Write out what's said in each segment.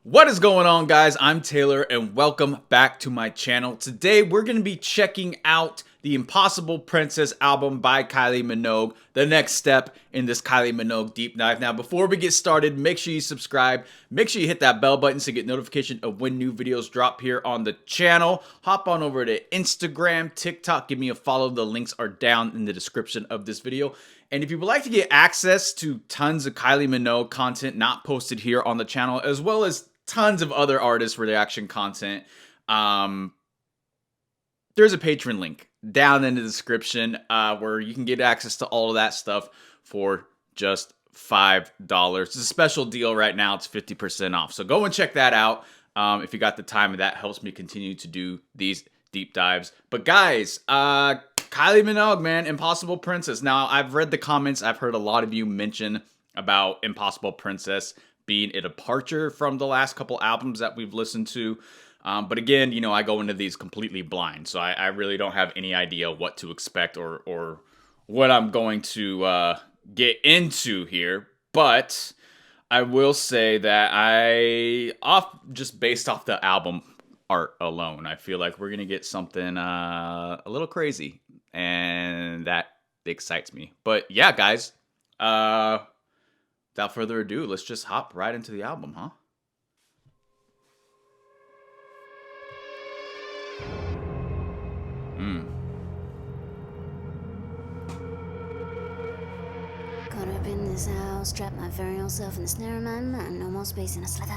What is going on, guys? I'm Taylor and welcome back to my channel. Today we're going to be checking out the Impossible Princess album by KYLIE Minogue, the next step in this KYLIE Minogue deep dive. Now before we get started, make sure you subscribe, make sure you hit that bell button so you get notification of when new videos drop here on the channel. Hop on over to Instagram, TikTok, give me a follow. The links are down in the description of this video. And if you would like to get access to tons of KYLIE Minogue content not posted here on the channel, as well as tons of other artists' reaction content, there's a Patreon link down in the description where you can get access to all of that stuff for just $5. It's a special deal right now. It's 50% off. So go and check that out if you got the time. That helps me continue to do these deep dives. But guys, KYLIE Minogue, man, Impossible Princess. Now, I've read the comments. I've heard a lot of you mention about Impossible Princess being a departure from the last couple albums that we've listened to. But again, you know, I go into these completely blind, so I really don't have any idea what to expect or what I'm going to get into here. But I will say that just based off the album art alone, I feel like we're gonna get something a little crazy, and that excites me. But yeah, guys, without further ado, let's just hop right into the album, huh? Caught up in this house, trapped my very own self in the snare of my mind. No more space in a slither.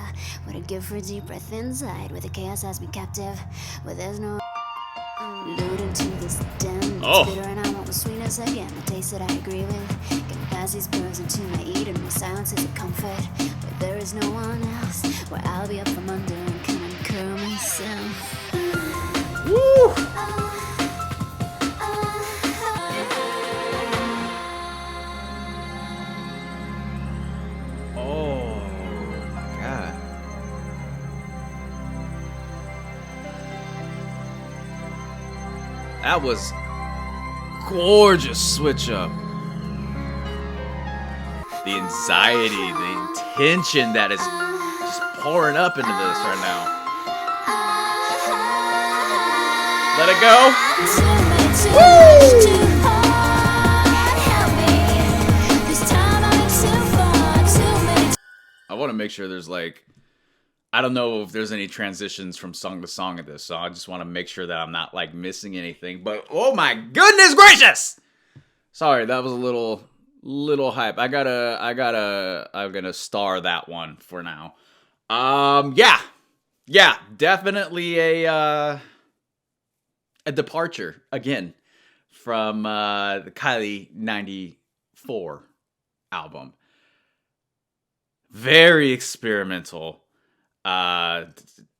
What I'd give for a deep breath inside, where the chaos has me captive, where there's no lured into this den. It's bitter and I want the sweetness again, the taste that I agree with. Getting past these birds into my eating, my silence is a comfort. Where there is no one else, where I'll be up from under and come and curl myself. Woo! That was gorgeous switch up. The anxiety, the tension that is just pouring up into this right now. Let it go. Woo! I want to make sure there's I don't know if there's any transitions from song to song in this, so I just want to make sure that I'm not missing anything. But oh my goodness gracious! Sorry, that was a little hype. I'm gonna star that one for now. Yeah, definitely a departure again from the KYLIE '94 album. Very experimental.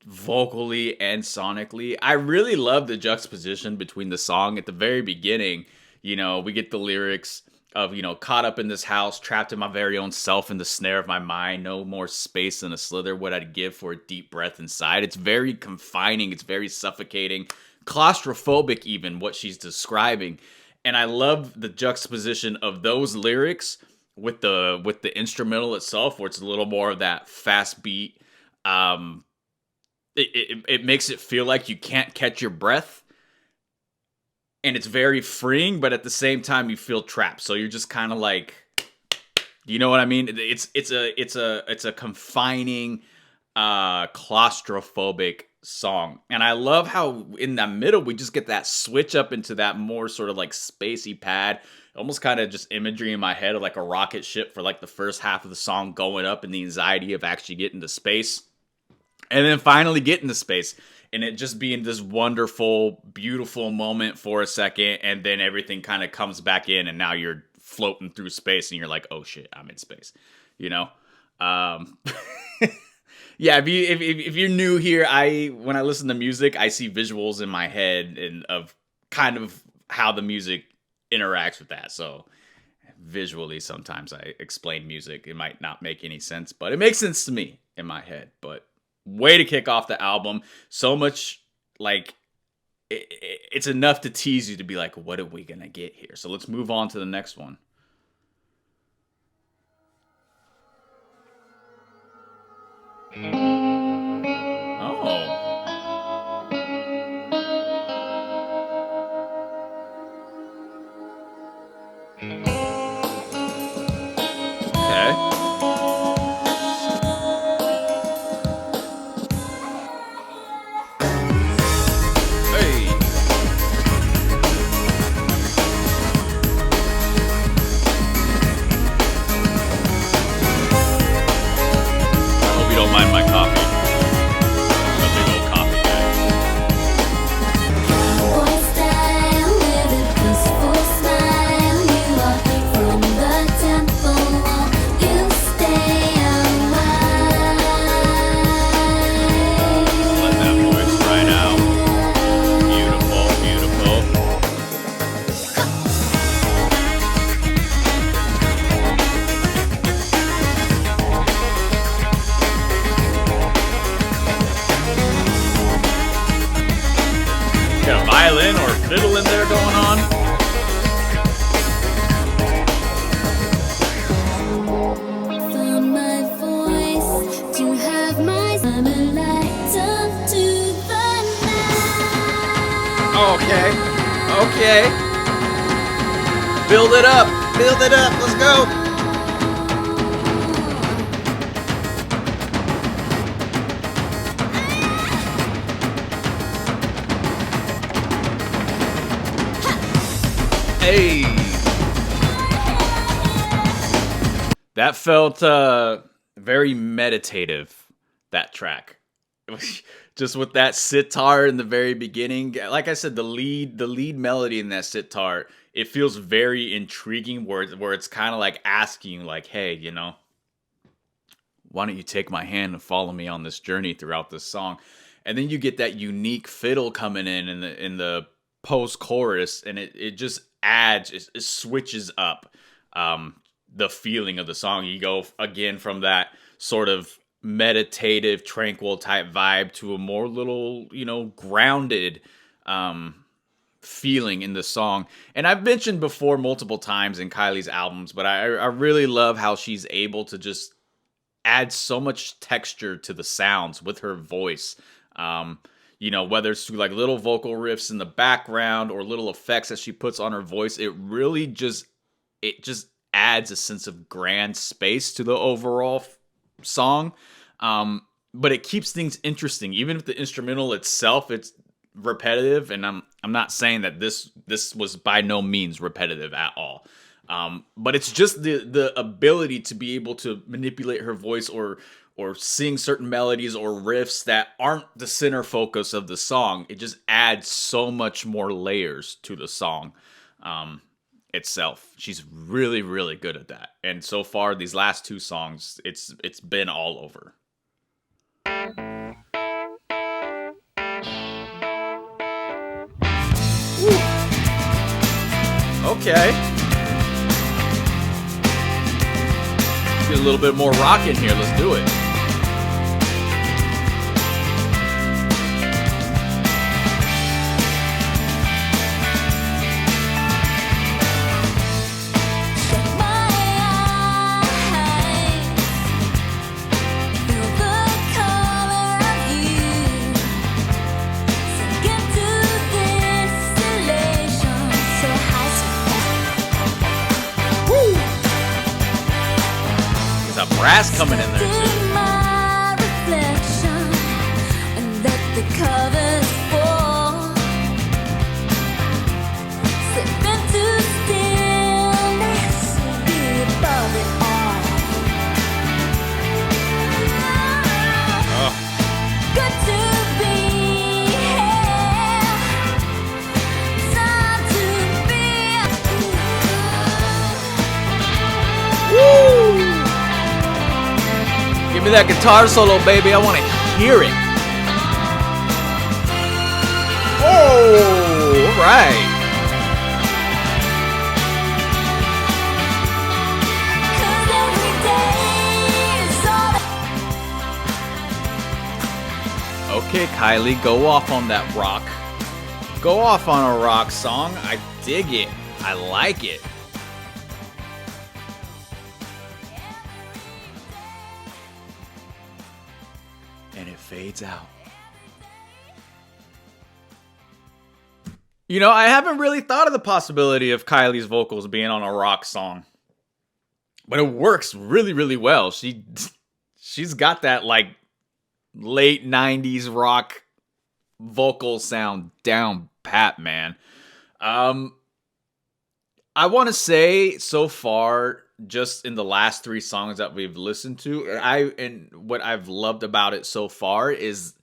Vocally and sonically. I really love the juxtaposition between the song at the very beginning. You know, we get the lyrics of, you know, caught up in this house, trapped in my very own self in the snare of my mind, no more space than a slither, what I'd give for a deep breath inside. It's very confining, it's very suffocating, claustrophobic even, what she's describing. And I love the juxtaposition of those lyrics with the instrumental itself, where it's a little more of that fast beat. It makes it feel like you can't catch your breath, and it's very freeing, but at the same time you feel trapped. So you're just kind of like, you know what I mean? It's a confining, claustrophobic song, and I love how in the middle we just get that switch up into that more sort of spacey pad, almost kind of just imagery in my head of a rocket ship for the first half of the song going up, and the anxiety of actually getting to space. And then finally get into space, and it just being this wonderful, beautiful moment for a second, and then everything kind of comes back in, and now you're floating through space, and you're like, oh shit, I'm in space, you know? Yeah, if you're new here, when I listen to music, I see visuals in my head and of kind of how the music interacts with that. So visually, sometimes I explain music. It might not make any sense, but it makes sense to me in my head. But way to kick off the album. So much it's enough to tease you to be like, what are we gonna get here? So let's move on to the next one. violin or fiddle in there going on. Found my voice to have my summer light up to the night. Okay. Okay. Build it up. Build it up. Let's go. Hey. That felt very meditative, that track. Just with that sitar in the very beginning. Like I said, the lead melody in that sitar, it feels very intriguing where it's kind of like asking like, hey, you know, why don't you take my hand and follow me on this journey throughout this song? And then you get that unique fiddle coming in the post chorus, and it just adds, it switches up the feeling of the song. You go again from that sort of meditative, tranquil type vibe to a more little, you know, grounded feeling in the song. And I've mentioned before multiple times in Kylie's albums, but I really love how she's able to just add so much texture to the sounds with her voice. You know, whether it's through like little vocal riffs in the background or little effects that she puts on her voice, it really just adds a sense of grand space to the overall song. But it keeps things interesting, even if the instrumental itself it's repetitive. And I'm not saying that this was by no means repetitive at all. But it's just the ability to be able to manipulate her voice or sing certain melodies or riffs that aren't the center focus of the song. It just adds so much more layers to the song itself. She's really, really good at that. And so far, these last two songs, it's been all over. Woo. Okay. Get a little bit more rock in here. Let's do it. Brass coming in there too. Give me that guitar solo, baby. I want to hear it. Oh, all right. Okay, Kylie, go off on that rock. Go off on a rock song. I dig it. I like it. And it fades out. You know, I haven't really thought of the possibility of Kylie's vocals being on a rock song. But it works really, really well. She's got that like late 90s rock vocal sound down pat, man. I want to say so far, just in the last three songs that we've listened to, and what I've loved about it so far is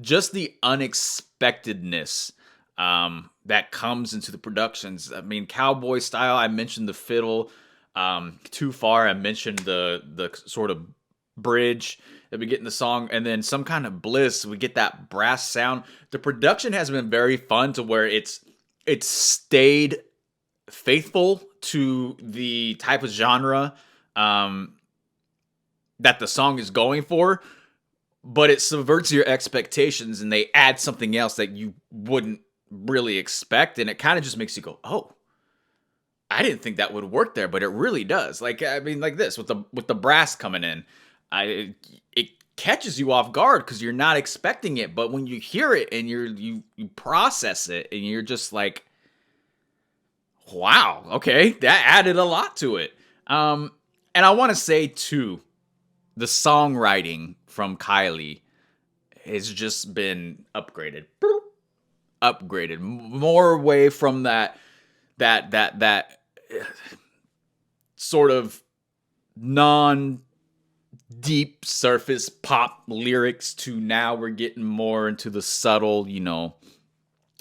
just the unexpectedness that comes into the productions. I mean, Cowboy style, I mentioned the fiddle. Too Far, I mentioned the sort of bridge that we get in the song, and then some kind of Bliss, we get that brass sound. The production has been very fun to where it's stayed faithful to the type of genre that the song is going for, but it subverts your expectations and they add something else that you wouldn't really expect, and it kind of just makes you go, oh, I didn't think that would work there, but it really does. Like, I mean, like this with the brass coming in, it catches you off guard because you're not expecting it. But when you hear it and you process it, and you're just like, wow, okay, that added a lot to it. And I want to say too, the songwriting from KYLIE has just been upgraded, upgraded more away from that sort of non deep surface pop lyrics to now we're getting more into the subtle,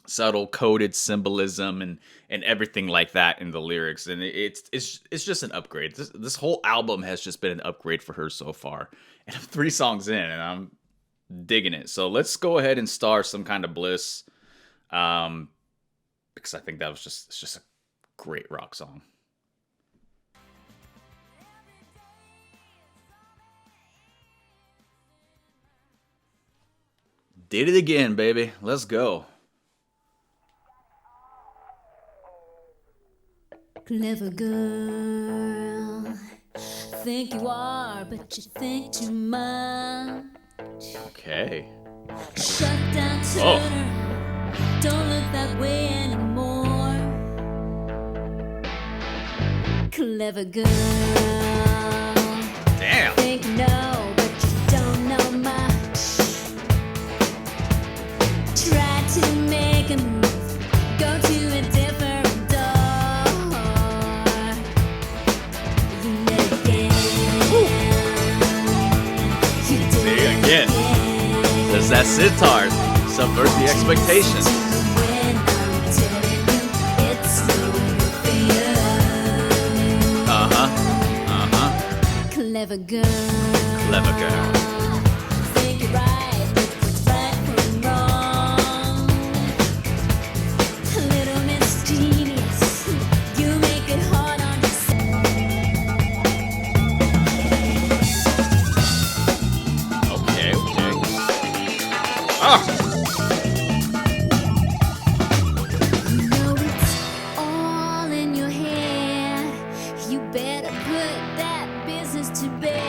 subtle coded symbolism and everything like that in the lyrics, and it's just an upgrade. This whole album has just been an upgrade for her so far, and I'm 3 songs in and I'm digging it. So let's go ahead and star some kind of bliss, because I think it's just a great rock song. Did it again, baby. Let's go. Clever girl, think you are, but you think too much. Okay. Shut down, Oh. turn around, don't look that way anymore. Clever girl, Damn. think you know, but you don't know much. Try to make a move, go to a different door. You did it again. You did See, it again. There's that sitar. Subvert the expectations. when I'm telling you it's no good for you. Clever girl. Clever girl. Think you're right, but what's right from wrong? Little Miss Genius, you make it hard on yourself. Okay. Ah. You know it's all in your head. You better put that business to bed.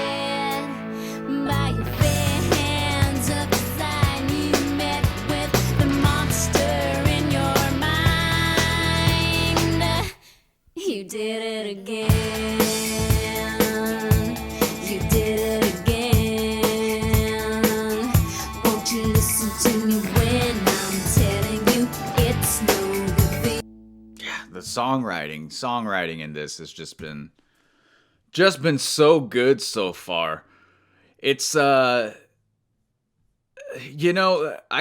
By your bare hands up beside you met with the monster in your mind. You did it again. You did it again. Won't you listen to me when I'm telling you it's no good for you? Yeah, the songwriting in this has just been so good so far. It's I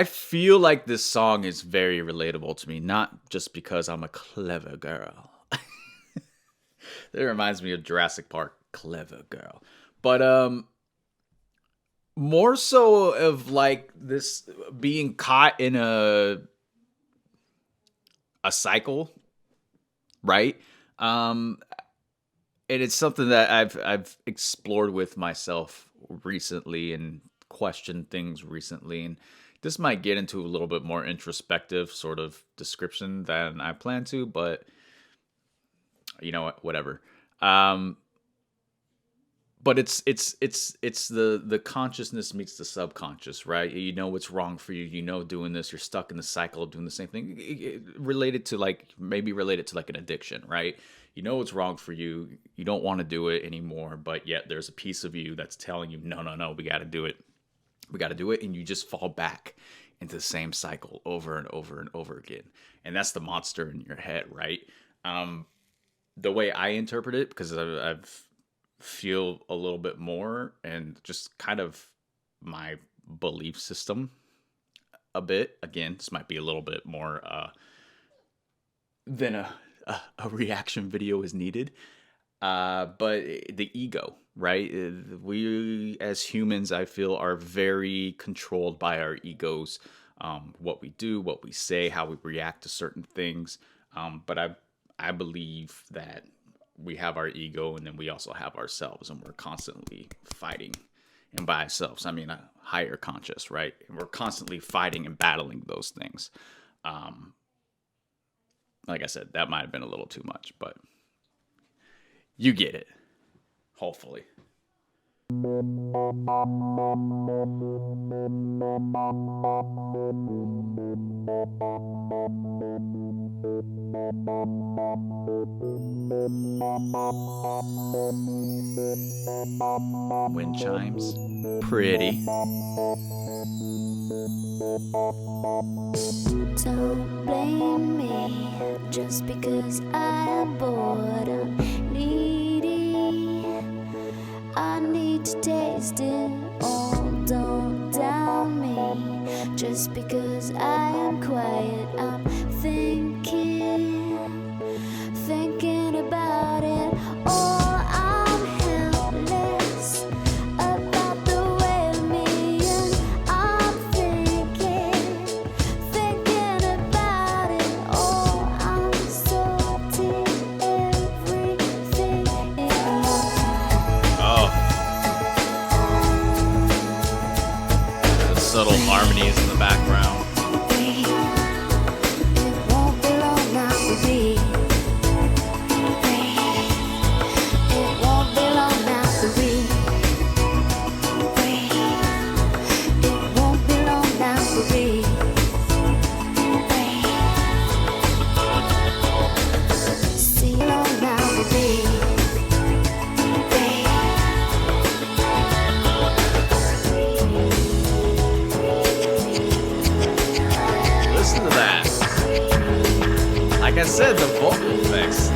feel like this song is very relatable to me, not just because I'm a clever girl. It reminds me of Jurassic Park, clever girl. But more so of like this being caught in a cycle, right? And it's something that I've explored with myself recently and questioned things recently, and this might get into a little bit more introspective sort of description than I plan to, but you know what, whatever. But it's the consciousness meets the subconscious, right? You know what's wrong for you. You know, doing this, you're stuck in the cycle of doing the same thing. Related to like an addiction, right? You know what's wrong for you. You don't want to do it anymore, but yet there's a piece of you that's telling you, no, we got to do it. We got to do it, and you just fall back into the same cycle over and over and over again. And that's the monster in your head, right? The way I interpret it, because I've feel a little bit more and just kind of my belief system a bit. Again, this might be a little bit more than a reaction video is needed. But the ego, right? We as humans, I feel, are very controlled by our egos. What we do, what we say, how we react to certain things. But I believe that we have our ego, and then we also have ourselves, and we're constantly fighting. And by ourselves, I mean a higher conscious, right? And we're constantly fighting and battling those things. Like I said, that might have been a little too much, but you get it. Hopefully. Wind chimes. Pretty. Don't blame me just because I am bored. I'm needy. I need to taste it all. Don't down me just because I am quiet. I'm thinking about it all. I'm helpless about the way of me, and I'm thinking about it all. I'm salty, everything. Oh. The subtle harmonies in the background. It won't be long now for me. It won't be long now for me. It won't be long now for me. See long now for me. Listen to that. Like I said, the vocal effects.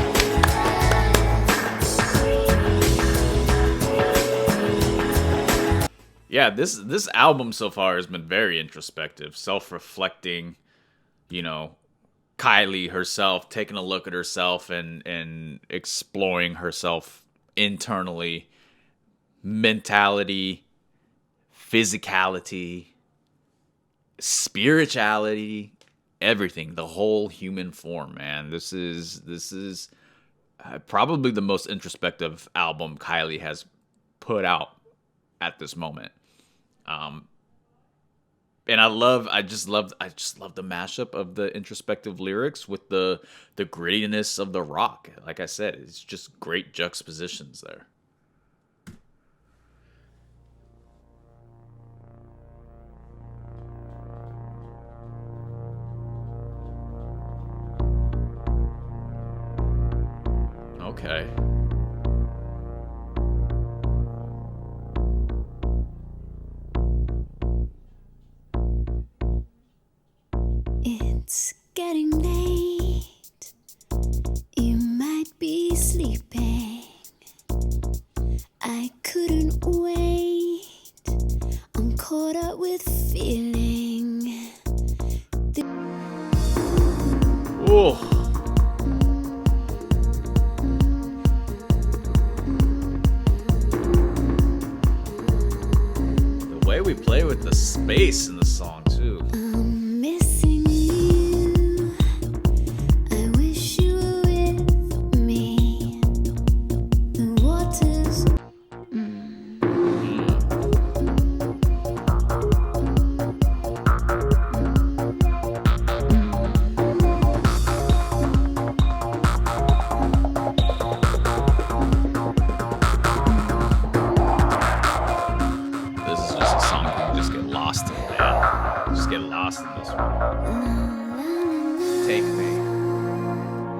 Yeah, this album so far has been very introspective, self-reflecting, you know, Kylie herself taking a look at herself and exploring herself internally, mentality, physicality, spirituality, everything, the whole human form, man. This is probably the most introspective album Kylie has put out at this moment. And I just love the mashup of the introspective lyrics with the grittiness of the rock. Like I said, it's just great juxtapositions there. Okay. It's getting late. You might be sleeping. I couldn't wait. I'm caught up with feeling. Ooh. The way we play with the space in the song too. I'm missing you. I wish you were with me. The waters. This is just a song you can just get lost in, man. Just get lost in this one. Take me.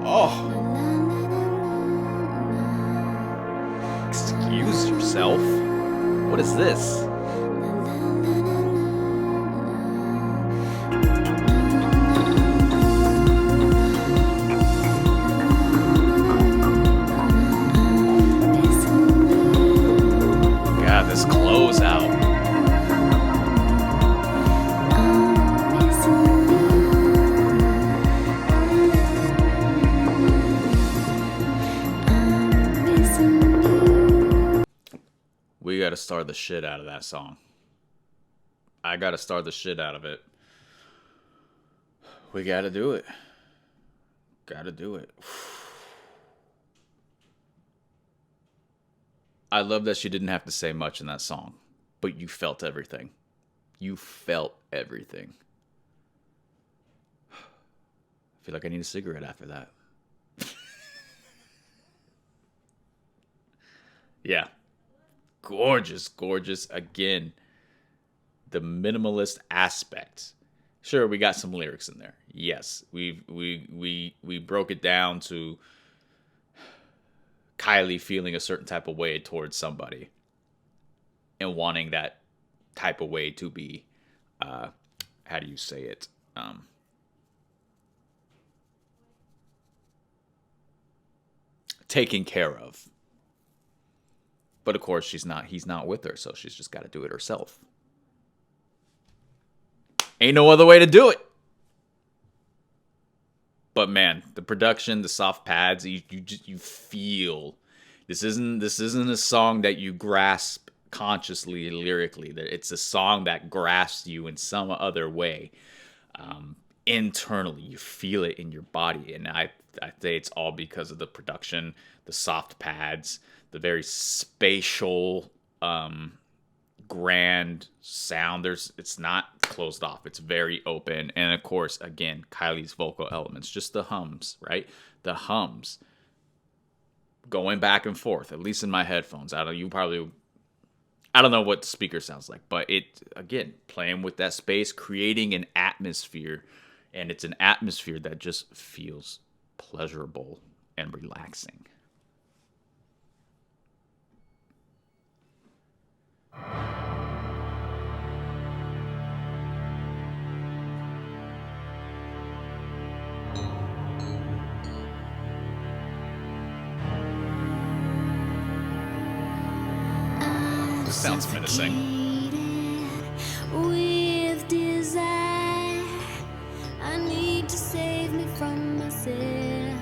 Oh. Excuse yourself? What is this? God, this closeout. We gotta star the shit out of that song. I gotta star the shit out of it. We gotta do it. Gotta do it. I love that she didn't have to say much in that song, but you felt everything. You felt everything. I feel like I need a cigarette after that. Yeah. Gorgeous, gorgeous. Again, the minimalist aspect. Sure, we got some lyrics in there. Yes, we broke it down to Kylie feeling a certain type of way towards somebody and wanting that type of way to be, how do you say it? Taken care of. But of course, he's not with her, so she's just got to do it herself. Ain't no other way to do it. But man, the production, the soft pads, you feel this isn't a song that you grasp consciously lyrically. That it's a song that grasps you in some other way. Internally, you feel it in your body, and I say it's all because of the production, the soft pads, the very spatial, grand sound. It's not closed off. It's very open, and of course, again, Kylie's vocal elements, just the hums, right? The hums going back and forth. At least in my headphones. I don't know what the speaker sounds like, but it, again, playing with that space, creating an atmosphere, and it's an atmosphere that just feels pleasurable and relaxing. This sounds menacing. With desire, I need to save me from myself.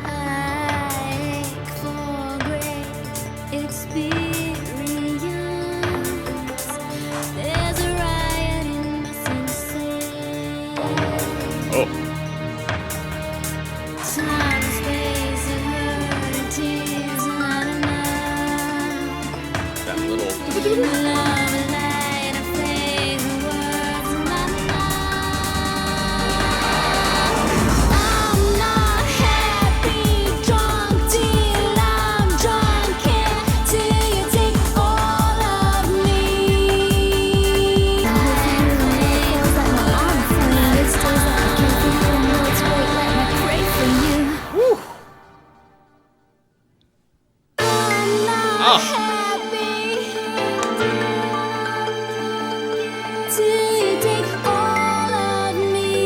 I ache for great experience. There's a riot in my senses. Oh. Time, space, and hurt and tears, not enough. That little. Love and light and faith and words, not enough. I'm not happy, drunk till I'm drunk, till you take all of me. Feels like my arm for you. It stays like I can't feel your words, wait, let me pray for you. I'm not happy till you take all of me.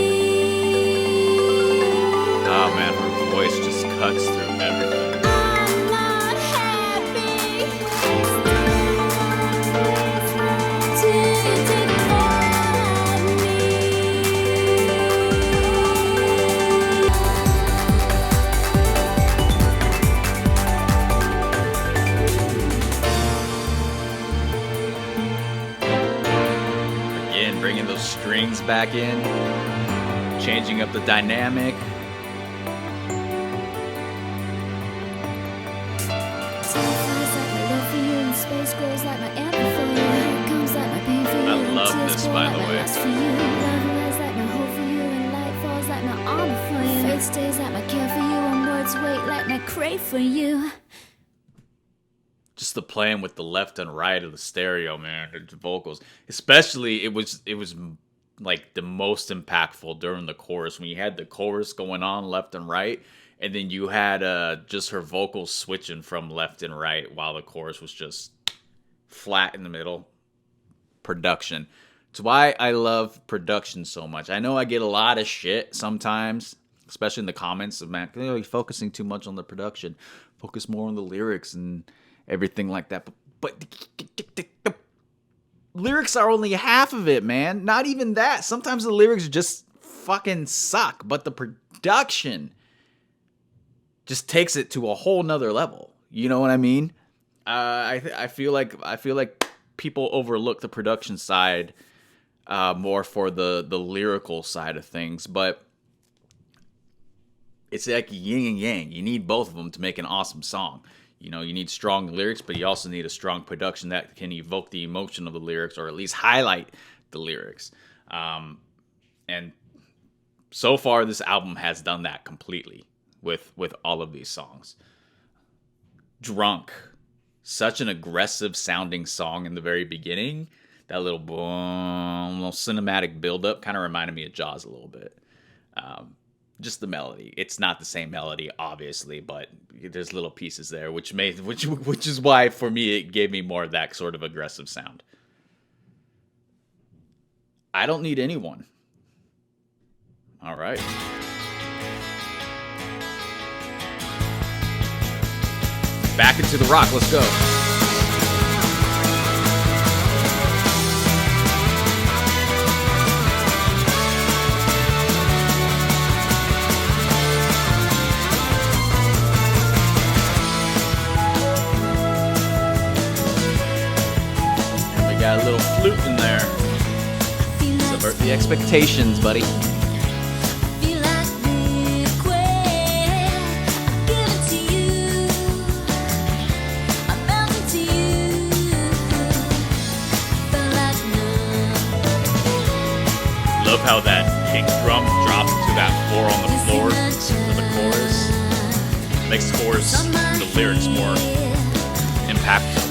Oh man, her voice just cuts through everything. I'm not happy till you take all of me. Again, bringing those strings back in, changing up the dynamic. Time flies like my love for you, and space grows like my anthem for you. It comes like my pain for you. I and love tears this, pour by like the my way. lust for you. Love lies like my hope for you, and light falls like my armor for you. Faith stays like my care for you, and words wait like my crave for you. Just the playing with the left and right of the stereo, man, the vocals. Especially, it was like the most impactful during the chorus when you had the chorus going on left and right, and then you had just her vocals switching from left and right while the chorus was just flat in the middle. Production. It's why I love production so much. I know I get a lot of shit sometimes, especially in the comments of, man, you're focusing too much on the production. Focus more on the lyrics and everything like that. But the lyrics are only half of it, man. Not even that. Sometimes the lyrics just fucking suck, but the production just takes it to a whole nother level. You know what I mean? I feel like people overlook the production side more for the lyrical side of things, but it's like yin and yang. You need both of them to make an awesome song. You know, you need strong lyrics, but you also need a strong production that can evoke the emotion of the lyrics, or at least highlight the lyrics. And so far, this album has done that completely with all of these songs. Drunk, such an aggressive sounding song in the very beginning. That little boom, little cinematic buildup kind of reminded me of Jaws a little bit. Just the melody. It's not the same melody, obviously, but there's little pieces there, which is why for me it gave me more of that sort of aggressive sound. I don't need anyone. All right. Back into the rock. Let's go. Got a little flute in there. Subvert the expectations, buddy. Love how that kick drum drops to that 4 on the floor for the chorus. Makes the chorus, the lyrics more impactful.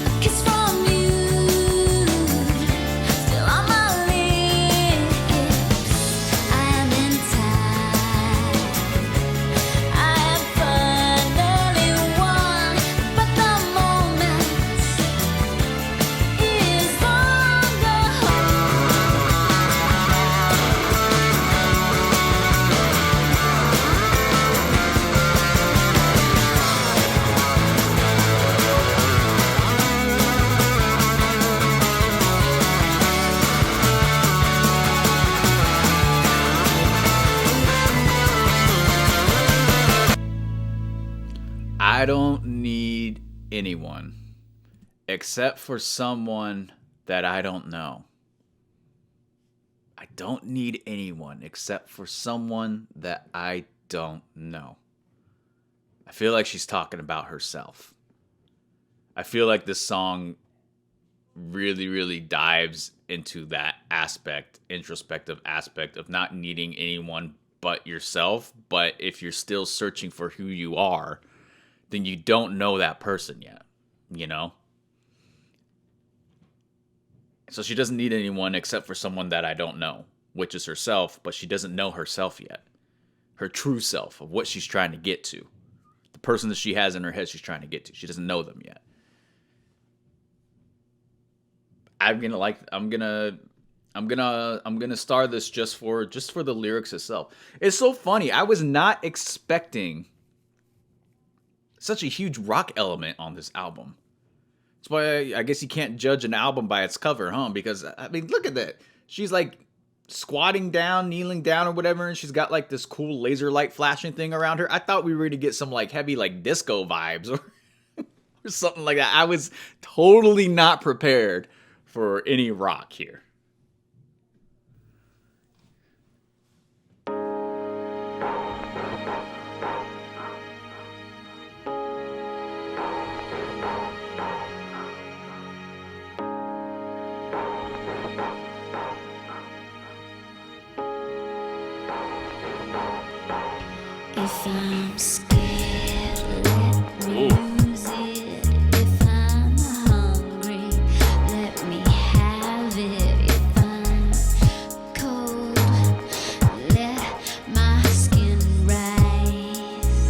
I don't need anyone except for someone that I don't know. I don't need anyone except for someone that I don't know. I feel like she's talking about herself. I feel like this song really, really dives into that aspect, introspective aspect of not needing anyone but yourself. But if you're still searching for who you are, then you don't know that person yet, you know? So she doesn't need anyone except for someone that I don't know, which is herself, but she doesn't know herself yet. Her true self of what she's trying to get to. The person that she has in her head she's trying to get to. She doesn't know them yet. I'm gonna star this just for the lyrics itself. It's so funny. I was not expecting such a huge rock element on this album. That's why I guess you can't judge an album by its cover, huh? Because, I mean, look at that. She's like squatting down, kneeling down or whatever, and she's got like this cool laser light flashing thing around her. I thought we were going to get some like heavy like disco vibes or something like that. I was totally not prepared for any rock here. If I'm scared, let me use it. If I'm hungry, let me have it. If I'm cold, let my skin rise.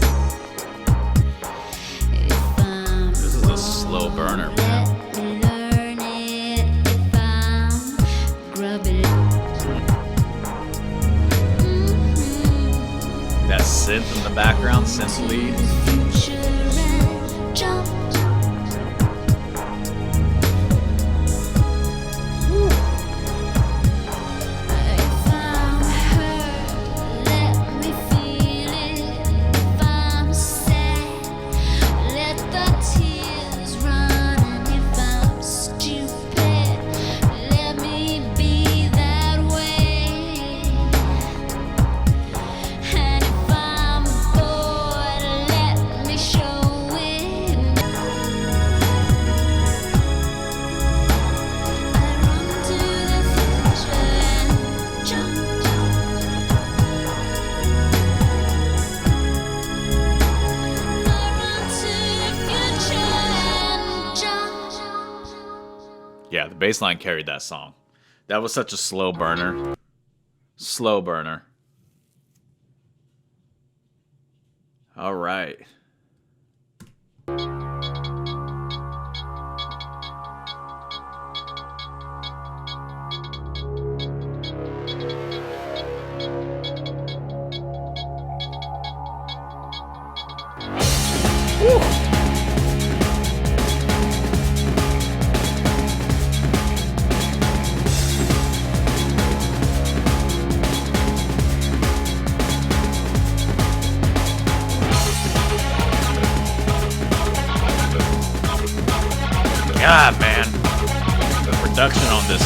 If I'm This is a slow burner, man. let me learn it. If I'm grubby. That synth in the background, synth lead. Yeah, the bass line carried that song. That was such a slow burner. Slow burner. All right. God, man, the production on this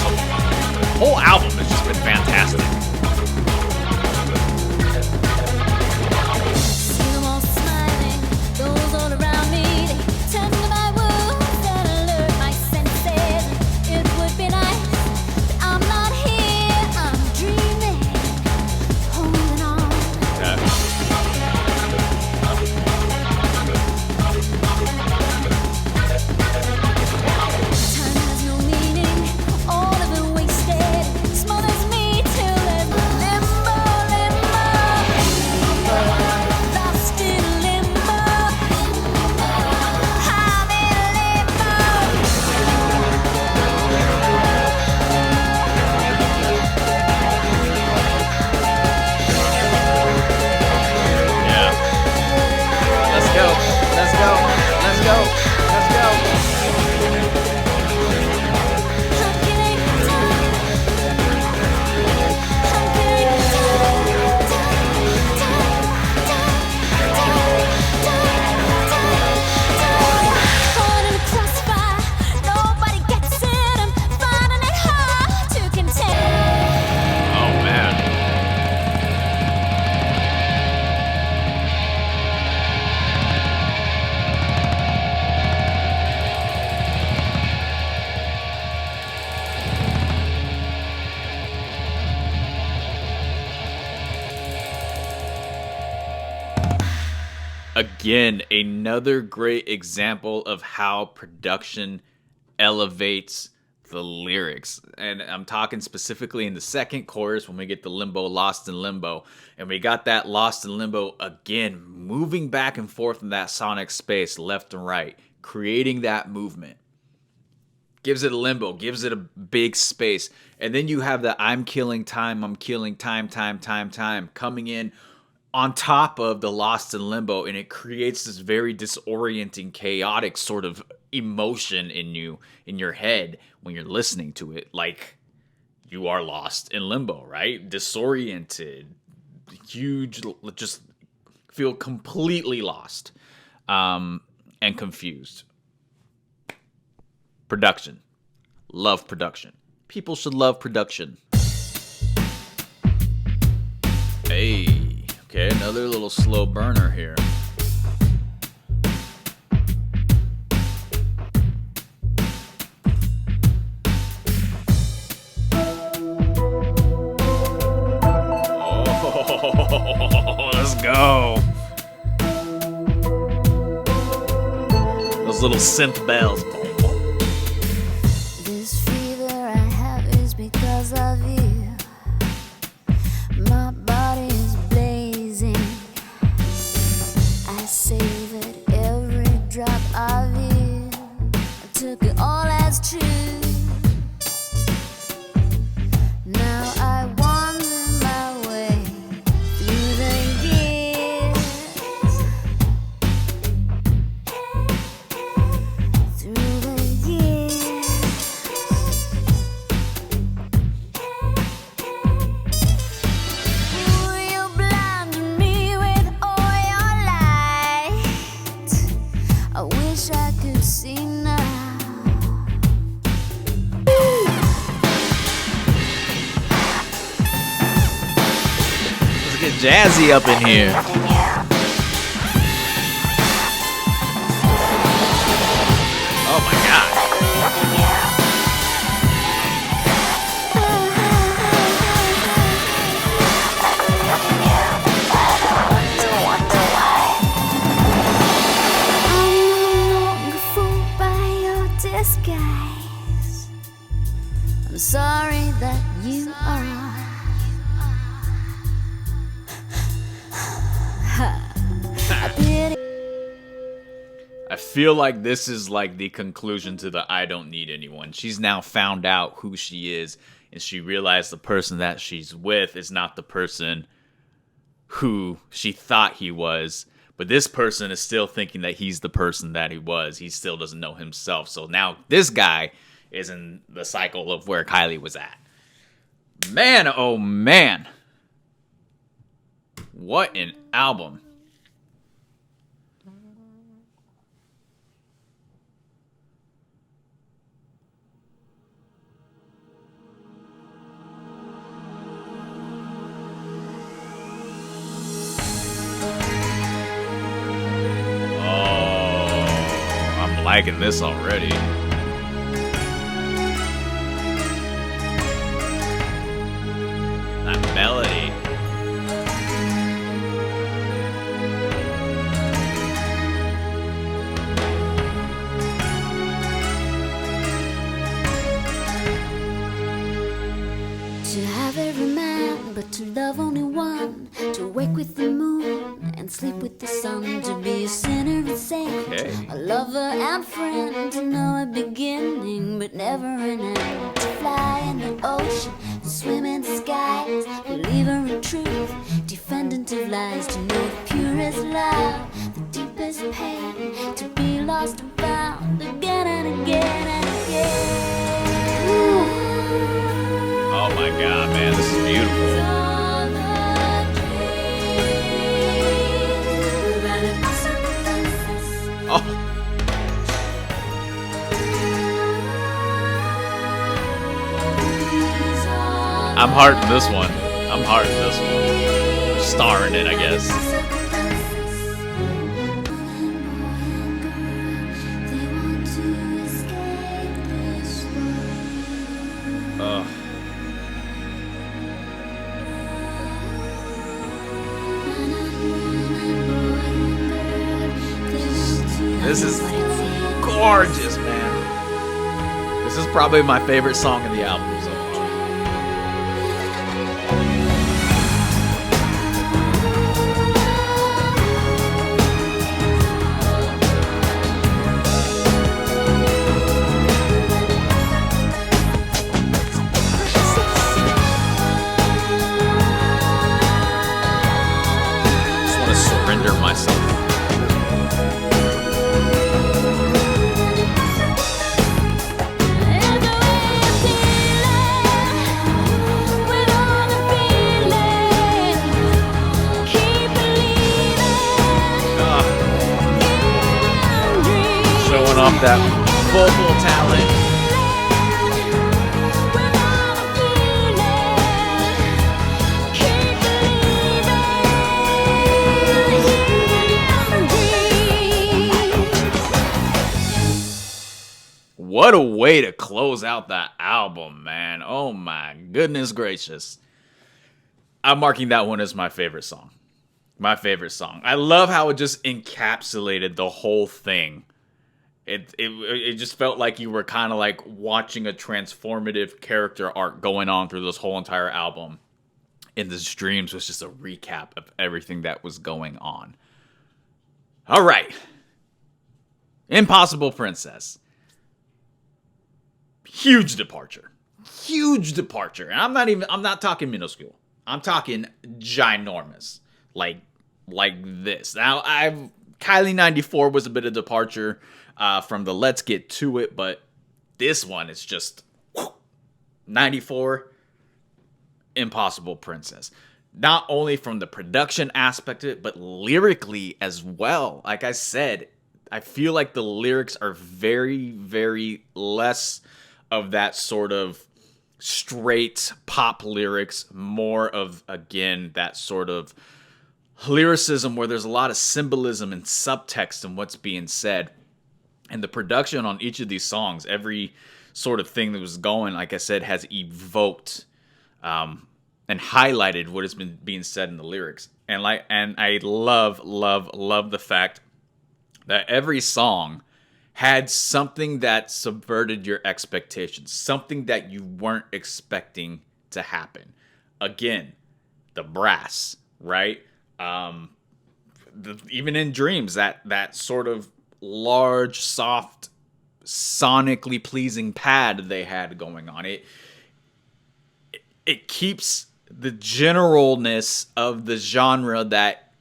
whole album has just been fantastic. See them all smiling, those all around me, they tend to my wounds that alert my senses. It would be nice, but I'm not here, I'm dreaming, holding on. Time has no meaning, all of it wasted, smothers me till there's limbo, limbo, lost in limbo, I'm in limbo. Yeah. Let's go. Let's go. Let's go. Let's go. I'm killing time, I'm killing time. Caught in a crossfire, nobody gets it. I'm finding it hard to contain. Oh, man. Again, another great example of how production elevates the lyrics. And I'm talking specifically in the second chorus when we get the Limbo, Lost in Limbo. And we got that Lost in Limbo again, moving back and forth in that sonic space, left and right, creating that movement. Gives it a limbo, gives it a big space. And then you have the I'm killing time, time coming in on top of the Lost in Limbo, and it creates this very disorienting, chaotic sort of emotion in you, in your head, when you're listening to it, like you are lost in limbo, right? Disoriented, huge, just feel completely lost, and confused. Production. Love production. People should love production. Hey. Okay, another little slow burner here. Oh, let's go. Those little synth bells. This fever I have is because of you. My body is blazing. I savored every drop of you. I took it all as true. Now I wander my way through the years. Through the years. Ooh, you blinded me with all your light. I wish I could see now. Let's get jazzy up in here. Oh my god. I'm no longer fooled by your disguise. I'm sorry that you are. I pity. I feel like this is like the conclusion to the I don't need anyone. She's now found out who she is, and she realized the person that she's with is not the person who she thought he was. But this person is still thinking that he's the person that he was. He still doesn't know himself. So now this guy is in the cycle of where Kylie was at. Man, oh man. What an album. Liking this already. That melody. To have every man, but to love only one. To wake with the moon and sleep with the sun. To be a sinner and saint, a lover and friend. To know a beginning, but never an end. To fly in the ocean, to swim in the skies. Believer in truth, defendant of lies. To know the purest love, the deepest pain. To be lost and found again and again and again. Oh my god, man, this is beautiful. Oh. I'm hearting this one. Starring it, I guess. Ugh. This is gorgeous, man. This is probably my favorite song in the album so far. Just want to surrender myself. Off that vocal talent. What a way to close out that album, man. Oh my goodness gracious. I'm marking that one as my favorite song. My favorite song. I love how it just encapsulated the whole thing. It just felt like you were kind of like watching a transformative character arc going on through this whole entire album. And this Dreams was just a recap of everything that was going on. All right. Impossible Princess. Huge departure. And I'm not talking minuscule. I'm talking ginormous. Like this. Now, Kylie 94 was a bit of departure from the Let's Get To It, but this one is just 94, Impossible Princess. Not only from the production aspect of it, but lyrically as well. Like I said, I feel like the lyrics are very, very less of that sort of straight pop lyrics, more of, again, that sort of lyricism where there's a lot of symbolism and subtext in what's being said. And the production on each of these songs, every sort of thing that was going, like I said, has evoked and highlighted what has been being said in the lyrics. And I love the fact that every song had something that subverted your expectations, something that you weren't expecting to happen. Again, the brass, right? Even in Dreams, that sort of large, soft, sonically pleasing pad they had going on it keeps the generalness of the genre that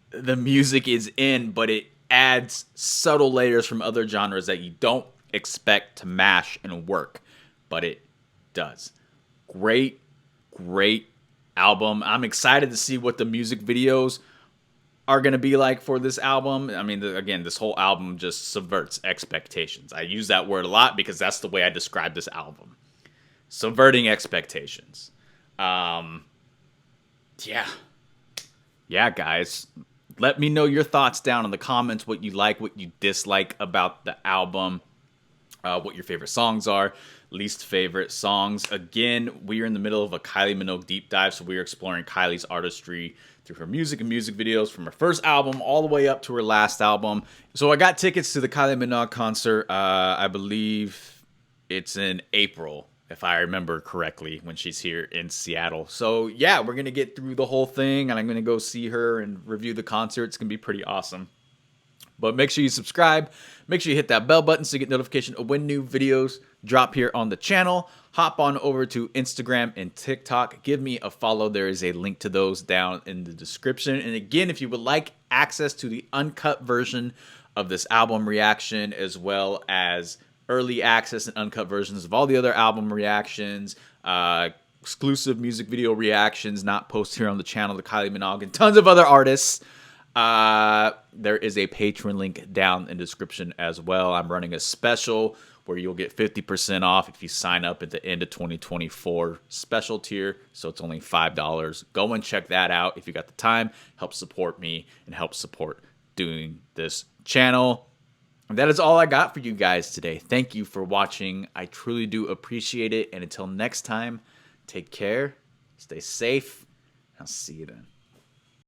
the music is in, but it adds subtle layers from other genres that you don't expect to mash and work, but it does. Great, great album. I'm excited to see what the music videos are going to be like for this album. I mean, again, this whole album just subverts expectations. I use that word a lot because that's the way I describe this album. Subverting expectations. Yeah, guys. Let me know your thoughts down in the comments, what you like, what you dislike about the album, what your favorite songs are, least favorite songs. Again, we are in the middle of a Kylie Minogue deep dive, so we are exploring Kylie's artistry through her music and music videos from her first album all the way up to her last album. So I got tickets to the Kylie Minogue concert. I believe it's in April, if I remember correctly, when she's here in Seattle. So yeah, we're going to get through the whole thing, and I'm going to go see her and review the concert. It's going to be pretty awesome. But make sure you subscribe. Make sure you hit that bell button so you get notification of when new videos drop here on the channel. Hop on over to Instagram and TikTok. Give me a follow. There is a link to those down in the description. And again, if you would like access to the uncut version of this album reaction, as well as early access and uncut versions of all the other album reactions, exclusive music video reactions not posted here on the channel, the Kylie Minogue, and tons of other artists, there is a Patreon link down in the description as well. I'm running a special where you'll get 50% off if you sign up at the end of 2024 special tier. So it's only $5. Go and check that out if you got the time. Help support me and help support doing this channel. And that is all I got for you guys today. Thank you for watching. I truly do appreciate it. And until next time, take care, stay safe, and I'll see you then.